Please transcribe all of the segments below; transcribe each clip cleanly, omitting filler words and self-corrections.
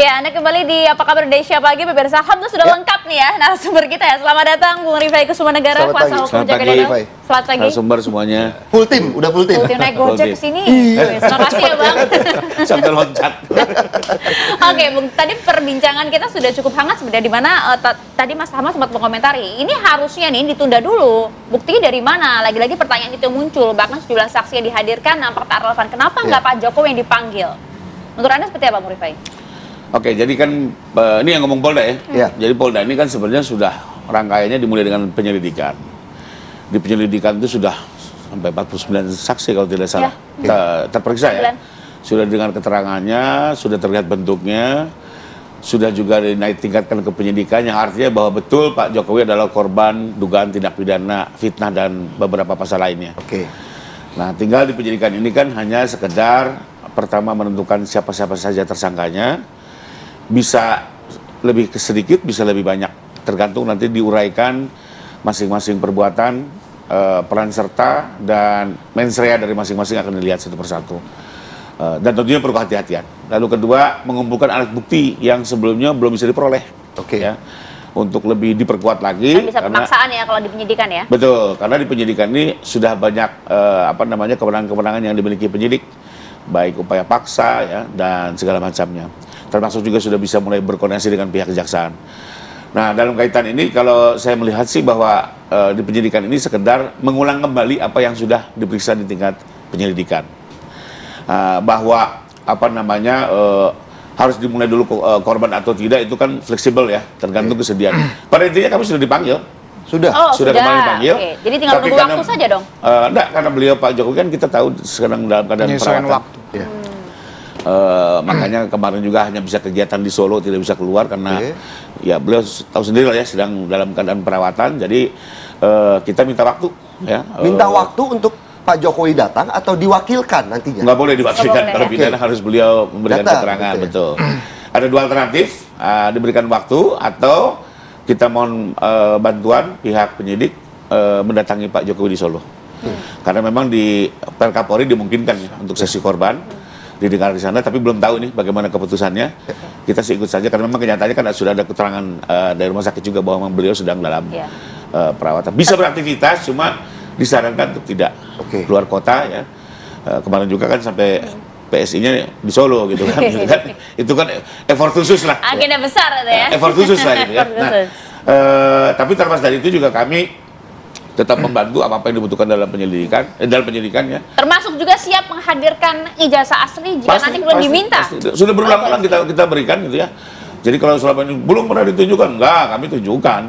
Ya, Anda kembali di Apa Kabar Indonesia Pagi, pemirsa. Alhamdulillah sudah lengkap nih ya narasumber kita ya. Selamat datang Bung Rifai Kusumanegara, kuasa hukum Joko Widodo. Selamat pagi. Narasumber semuanya. Full tim, udah full tim. Full tim naik Gojek ke sini. Terima kasih ya, Bang. Sampai loncat. Oke, Bung, tadi perbincangan kita sudah cukup hangat sebenarnya, di mana tadi Mas Ahmad sempat mengomentari, ini harusnya nih ditunda dulu. Buktinya dari mana? Lagi-lagi pertanyaan itu muncul, bahkan sejumlah saksi yang dihadirkan nampak tak relevan. Kenapa nggak Pak Jokowi yang dipanggil? Menurut Anda seperti apa, Bung Rifai? Oke, jadi kan ini yang ngomong Polda ya. Iya. Jadi Polda ini kan sebenarnya sudah rangkaiannya dimulai dengan penyelidikan. Di penyelidikan itu sudah sampai 49 saksi kalau tidak salah terperiksa ya. Sudah dengar keterangannya, sudah terlihat bentuknya, sudah juga dinaik tingkatkan ke penyidikan, yang artinya bahwa betul Pak Jokowi adalah korban dugaan tindak pidana, fitnah dan beberapa pasal lainnya. Oke. Nah, tinggal di penyidikan ini kan hanya sekedar pertama menentukan siapa-siapa saja tersangkanya. Bisa lebih sedikit, bisa lebih banyak, tergantung nanti diuraikan masing-masing perbuatan, peran serta dan mens rea dari masing-masing akan dilihat satu persatu, dan tentunya perlu kehati-hatian. Lalu kedua, mengumpulkan alat bukti yang sebelumnya belum bisa diperoleh. Oke. Ya, untuk lebih diperkuat lagi. Kan bisa pemaksaan ya kalau di penyidikan ya. Betul, karena di penyidikan ini sudah banyak kewenangan-kewenangan yang dimiliki penyidik, baik upaya paksa ya dan segala macamnya. Termasuk juga sudah bisa mulai berkoordinasi dengan pihak kejaksaan. Nah, dalam kaitan ini kalau saya melihat sih bahwa di penyidikan ini sekedar mengulang kembali apa yang sudah diperiksa di tingkat penyelidikan. Bahwa harus dimulai dulu korban atau tidak itu kan fleksibel ya, tergantung kesediaan. Pada intinya kami sudah dipanggil. Sudah. Sudah kemarin dipanggil. Oke. Jadi tinggal menunggu waktu saja dong. Enggak, karena beliau Pak Jokowi kan kita tahu sedang dalam keadaan perawatan. Waktu. Ya. Makanya kemarin juga hanya bisa kegiatan di Solo, tidak bisa keluar karena ya beliau tahu sendiri lah ya sedang dalam keadaan perawatan. Jadi kita minta waktu ya. Minta waktu untuk Pak Jokowi datang atau diwakilkan nantinya? Nggak boleh diwakilkan, kalau pidana harus beliau memberikan Datang, keterangan, betul. Ada dua alternatif, diberikan waktu atau kita mohon bantuan pihak penyidik mendatangi Pak Jokowi di Solo. Karena memang di Perkapolri dimungkinkan ya, untuk sesi korban didengar di sana, tapi belum tahu nih bagaimana keputusannya. Kita sih ikut saja karena memang kenyataannya kan sudah ada keterangan dari rumah sakit juga bahwa memang beliau sedang dalam perawatan. Bisa beraktivitas, cuma disarankan untuk tidak keluar kota ya. Kemarin juga kan sampai PSI-nya di Solo gitu kan. Itu kan effort khusus lah. Agenda besar itu ya. Effort khusus lah gitu ya. Nah, tapi terlepas dari itu juga kami tetap membantu apa yang dibutuhkan dalam penyidikan ya. Termasuk juga siap menghadirkan ijazah asli jika nanti belum diminta. Sudah berulang-ulang kita berikan gitu ya. Jadi kalau selama ini belum pernah ditunjukkan, enggak, kami tunjukkan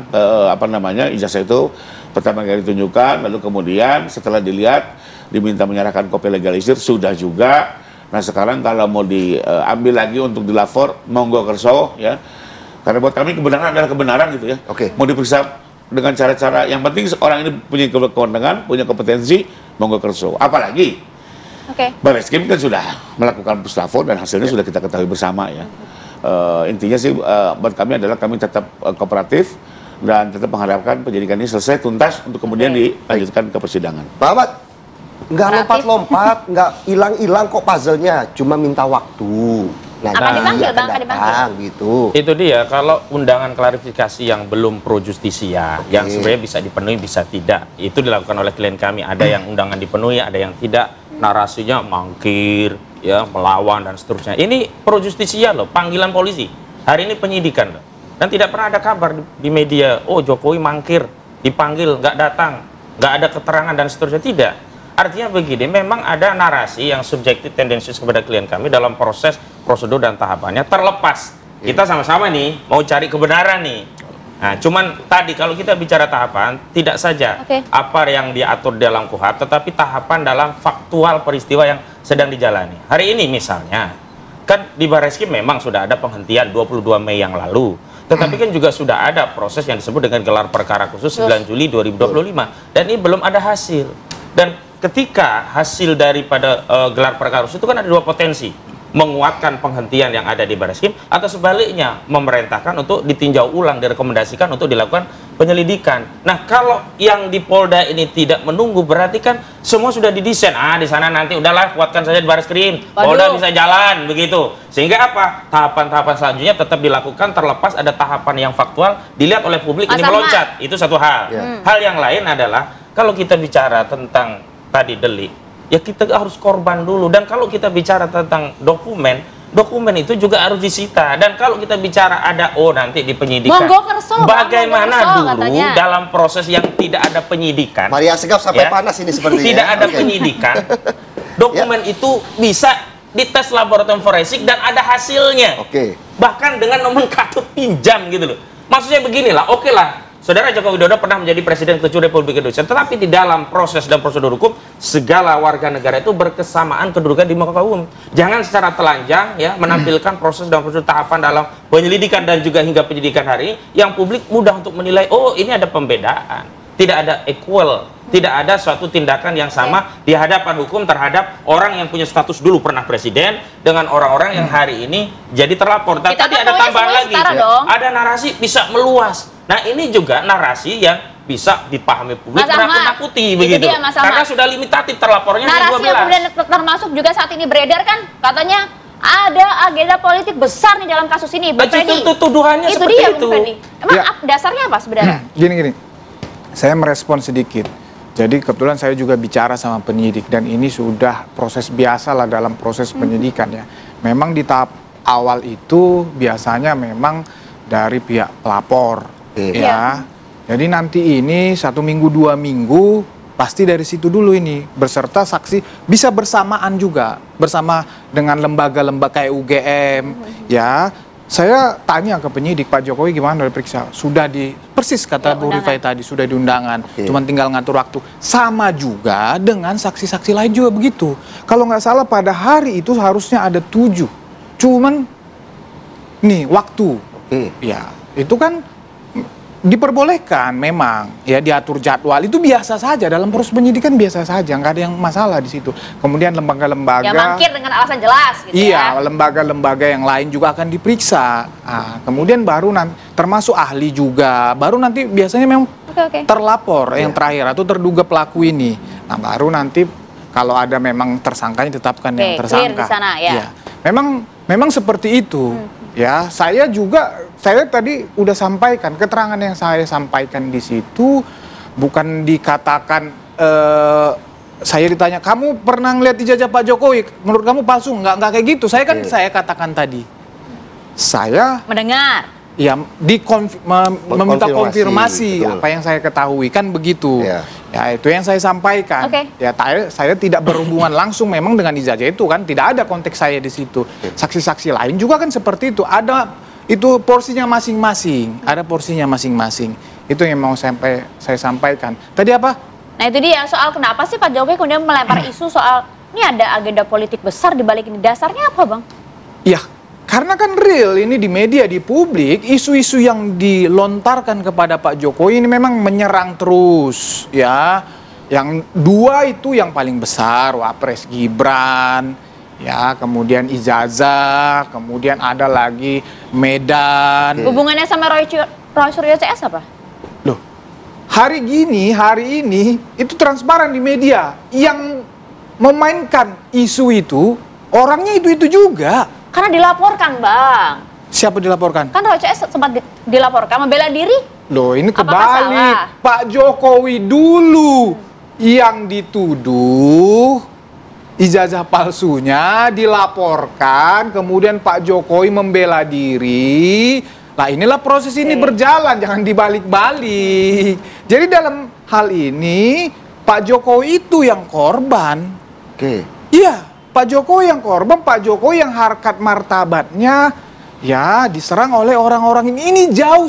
ijazah itu pertama kali ditunjukkan, lalu kemudian setelah dilihat diminta menyerahkan kopi legalisir, sudah juga. Nah, sekarang kalau mau diambil lagi untuk dilapor, monggo kerso ya. Karena buat kami kebenaran adalah kebenaran gitu ya. Mau diperiksa dengan cara-cara yang penting orang ini punya kewenangan, punya kompetensi, monggo kerso. Apalagi Barreskrim kan sudah melakukan puslapor dan hasilnya sudah kita ketahui bersama ya. Intinya sih buat kami adalah kami tetap kooperatif dan tetap mengharapkan penyidikan ini selesai tuntas untuk kemudian dilanjutkan ke persidangan. Pak Ahmad, nggak lompat-lompat, nggak hilang-hilang kok puzzle-nya, cuma minta waktu. Akan dipanggil, Bang, akan dipanggil. Gitu. Itu dia, kalau undangan klarifikasi yang belum pro justisia, yang sebenarnya bisa dipenuhi, bisa tidak, itu dilakukan oleh klien kami. Ada yang undangan dipenuhi, ada yang tidak, narasinya mangkir, ya, melawan dan seterusnya. Ini pro justisia loh, panggilan polisi. Hari ini penyidikan loh. Dan tidak pernah ada kabar di media, oh Jokowi mangkir, dipanggil, nggak datang, nggak ada keterangan dan seterusnya. Tidak. Artinya begini, memang ada narasi yang subjektif tendensius kepada klien kami dalam proses prosedur dan tahapannya terlepas. Kita sama-sama nih mau cari kebenaran nih. Nah, cuman tadi kalau kita bicara tahapan, tidak saja apa yang diatur dalam KUHP, tetapi tahapan dalam faktual peristiwa yang sedang dijalani. Hari ini misalnya, kan di Barreskrim memang sudah ada penghentian 22 Mei yang lalu. Tetapi kan juga sudah ada proses yang disebut dengan gelar perkara khusus 9 Juli 2025. Dan ini belum ada hasil. Dan ketika hasil daripada gelar perkara khusus itu kan ada dua potensi. Menguatkan penghentian yang ada di Barreskrim atau sebaliknya memerintahkan untuk ditinjau ulang, direkomendasikan untuk dilakukan penyelidikan. Nah, kalau yang di Polda ini tidak menunggu, berarti kan semua sudah didesain. Di sana nanti udahlah kuatkan saja di Barreskrim, Polda bisa jalan begitu. Sehingga apa? Tahapan-tahapan selanjutnya tetap dilakukan terlepas ada tahapan yang faktual dilihat oleh publik ini meloncat. Itu satu hal. Hal yang lain adalah kalau kita bicara tentang tadi delik, ya kita harus korban dulu. Dan kalau kita bicara tentang dokumen itu juga harus disita. Dan kalau kita bicara ada nanti di penyidikan, bagaimana dulu katanya, dalam proses yang tidak ada penyidikan, Maria Segaf sampai panas ini sepertinya. Tidak ada penyidikan, dokumen itu bisa dites laboratorium forensik dan ada hasilnya. Bahkan dengan nomenklatur pinjam gitu loh. Maksudnya beginilah, oke lah, Saudara Joko Widodo pernah menjadi Presiden ke-7 Republik Indonesia, tetapi di dalam proses dan prosedur hukum, segala warga negara itu berkesamaan kedudukan di muka umum. Jangan secara telanjang ya menampilkan proses dan prosedur tahapan dalam penyelidikan dan juga hingga penyidikan hari ini, yang publik mudah untuk menilai, ini ada pembedaan, tidak ada equal, tidak ada suatu tindakan yang sama di hadapan hukum terhadap orang yang punya status dulu pernah presiden dengan orang-orang yang hari ini jadi terlapor. Dan tadi ada tambahan lagi, ada narasi bisa meluas. Nah, ini juga narasi yang bisa dipahami publik, menakut-nakuti begitu. Karena sudah limitatif terlapornya narasi yang kemudian termasuk juga saat ini beredar kan, katanya ada agenda politik besar nih dalam kasus ini, Bung Freddy. Itu tuduhannya itu seperti dia, itu. Bung Freddy. Emang dasarnya apa sebenarnya? Gini, saya merespon sedikit. Jadi kebetulan saya juga bicara sama penyidik dan ini sudah proses biasa lah dalam proses penyidikan ya. Memang di tahap awal itu biasanya memang dari pihak pelapor. Ya, jadi nanti ini 1 minggu 2 minggu pasti dari situ dulu ini beserta saksi bisa bersamaan juga bersama dengan lembaga-lembaga kayak UGM. Ya, saya tanya ke penyidik, Pak Jokowi gimana diperiksa? Sudah persis kata Bu Rifai tadi, sudah diundangan, cuman tinggal ngatur waktu. Sama juga dengan saksi-saksi lain juga begitu. Kalau nggak salah pada hari itu harusnya ada 7, cuman nih waktu, ya itu kan diperbolehkan memang ya diatur jadwal, itu biasa saja dalam proses penyidikan, biasa saja, nggak ada yang masalah di situ. Kemudian lembaga-lembaga ya mangkir dengan alasan jelas gitu lembaga-lembaga yang lain juga akan diperiksa. Kemudian baru nanti termasuk ahli juga, baru nanti biasanya memang terlapor yang terakhir atau terduga pelaku ini. Nah, baru nanti kalau ada memang tersangkanya ditetapkan yang tersangka. Di sana, ya. Memang seperti itu. Ya, saya tadi udah sampaikan keterangan yang saya sampaikan di situ, bukan dikatakan saya ditanya kamu pernah ngeliat ijazah Pak Jokowi, menurut kamu palsu? Nggak kayak gitu. Saya katakan tadi, saya mendengar, ya meminta konfirmasi apa yang saya ketahui, kan begitu. Ya, itu yang saya sampaikan. Ya, saya tidak berhubungan langsung memang dengan ijazah itu kan, tidak ada konteks saya di situ. Saksi-saksi lain juga kan seperti itu, ada itu porsinya masing-masing, ada porsinya masing-masing. Itu yang mau saya sampaikan. Tadi apa? Nah, itu dia soal kenapa sih Pak Jokowi kemudian melempar isu soal ini ada agenda politik besar di balik ini. Dasarnya apa, Bang? Ya, karena kan real ini di media, di publik, isu-isu yang dilontarkan kepada Pak Jokowi ini memang menyerang terus, ya. Yang dua itu yang paling besar, Wapres Gibran, ya, kemudian ijazah, kemudian ada lagi Medan. Hubungannya sama Roy Suryo CS apa? Loh, hari ini itu transparan di media, yang memainkan isu itu orangnya itu juga. Karena dilaporkan, Bang. Siapa dilaporkan? Kan Roy CS sempat dilaporkan membela diri. Loh, ini kebalik. Pak Jokowi dulu yang dituduh ijazah palsunya, dilaporkan, kemudian Pak Jokowi membela diri. Nah, inilah proses ini berjalan, jangan dibalik-balik. Jadi dalam hal ini Pak Jokowi itu yang korban. Iya. Pak Jokowi yang korban, Pak Jokowi yang harkat martabatnya ya diserang oleh orang-orang ini. Ini jauh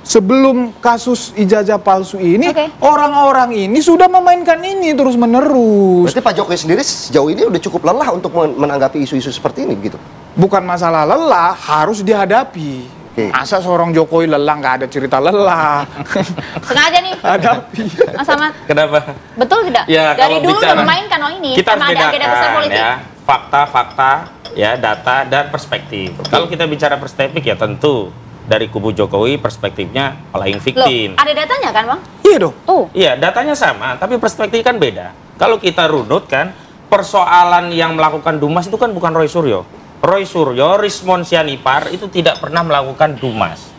sebelum kasus ijazah palsu ini, orang-orang ini sudah memainkan ini terus-menerus. Berarti Pak Jokowi sendiri sejauh ini udah cukup lelah untuk menanggapi isu-isu seperti ini gitu? Bukan masalah lelah, harus dihadapi. Masa seorang Jokowi lelah, nggak ada cerita lelah. Sengaja nih. Hadapi. Mas Ahmad. Kenapa? Betul tidak? Ya, dari dulu udah memainkan ini. Kita harus bedakan ya, fakta-fakta, ya, data dan perspektif. Kalau kita bicara perspektif ya tentu dari kubu Jokowi perspektifnya playing Loh, victim. ada datanya kan, Bang? Iya dong. Tuh. Iya, datanya sama, tapi perspektif kan beda. Kalau kita runut kan, persoalan yang melakukan Dumas itu kan bukan Roy Suryo. Roy Suryo, Rismon Sianipar itu tidak pernah melakukan Dumas.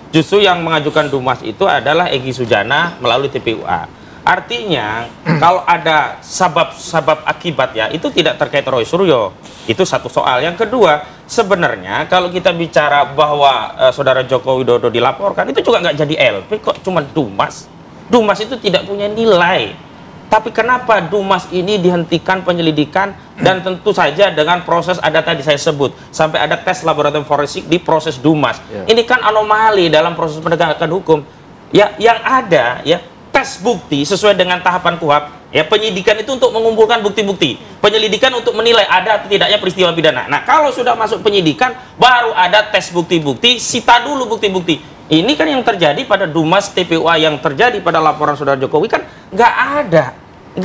Justru yang mengajukan Dumas itu adalah Egy Sujana melalui TPUA. Artinya, kalau ada sabab akibat ya, itu tidak terkait Roy Suryo. Itu satu soal. Yang kedua, sebenarnya kalau kita bicara bahwa saudara Joko Widodo dilaporkan, itu juga nggak jadi LP, kok cuma Dumas. Dumas itu tidak punya nilai. Tapi kenapa Dumas ini dihentikan penyelidikan dan tentu saja dengan proses ada tadi saya sebut sampai ada tes laboratorium forensik di proses Dumas. Ini kan anomali dalam proses penegakan hukum. Ya, yang ada ya tes bukti sesuai dengan tahapan KUHP. Ya, penyidikan itu untuk mengumpulkan bukti-bukti. Penyelidikan untuk menilai ada atau tidaknya peristiwa pidana. Nah, kalau sudah masuk penyidikan baru ada tes bukti-bukti, sita dulu bukti-bukti. Ini kan yang terjadi pada Dumas TPUA yang terjadi pada laporan saudara Jokowi kan nggak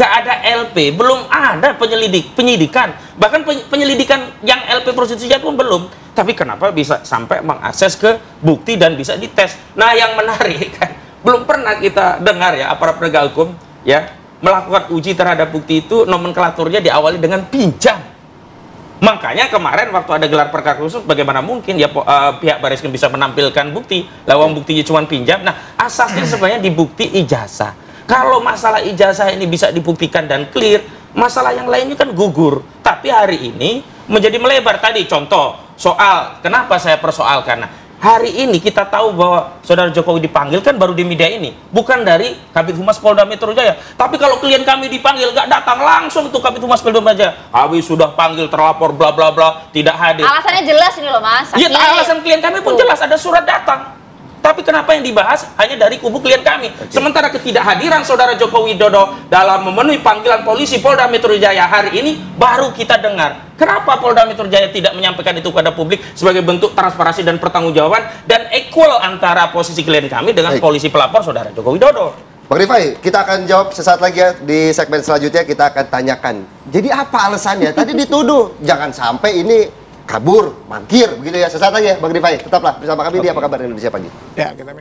ada LP, belum ada penyidikan, bahkan penyelidikan yang LP prostitusi pun belum. Tapi kenapa bisa sampai mengakses ke bukti dan bisa dites? Nah, yang menarik kan belum pernah kita dengar ya aparat penegak hukum ya melakukan uji terhadap bukti itu nomenklaturnya diawali dengan pinjam. Makanya kemarin waktu ada gelar perkara khusus, bagaimana mungkin ya pihak Barreskrim bisa menampilkan bukti, lawang buktinya cuma pinjam. Nah, asasnya sebenarnya di bukti ijazah. Kalau masalah ijazah ini bisa dibuktikan dan clear, masalah yang lainnya kan gugur. Tapi hari ini menjadi melebar. Tadi contoh soal kenapa saya persoalkan. Nah, hari ini kita tahu bahwa saudara Jokowi dipanggil kan baru di media ini, bukan dari Kabid Humas Polda Metro Jaya. Tapi kalau klien kami dipanggil nggak datang langsung tuh Kabid Humas Polda Metro Jaya, kami sudah panggil terlapor bla bla bla tidak hadir. Alasannya jelas ini loh, Mas. Iya, alasan klien kami pun jelas, ada surat datang. Tapi kenapa yang dibahas hanya dari kubu klien kami? Sementara ketidakhadiran saudara Joko Widodo dalam memenuhi panggilan polisi Polda Metro Jaya hari ini baru kita dengar. Kenapa Polda Metro Jaya tidak menyampaikan itu kepada publik sebagai bentuk transparansi dan pertanggungjawaban dan equal antara posisi klien kami dengan polisi pelapor saudara Joko Widodo? Bang Rifai, kita akan jawab sesaat lagi ya. Di segmen selanjutnya kita akan tanyakan. Jadi apa alasannya? Tadi dituduh, jangan sampai ini kabur, mangkir, begitu ya. Sesaat lagi ya, Bang Rifai. Tetaplah bersama kami di Apa Kabar Indonesia Pagi. Ya, kita minum.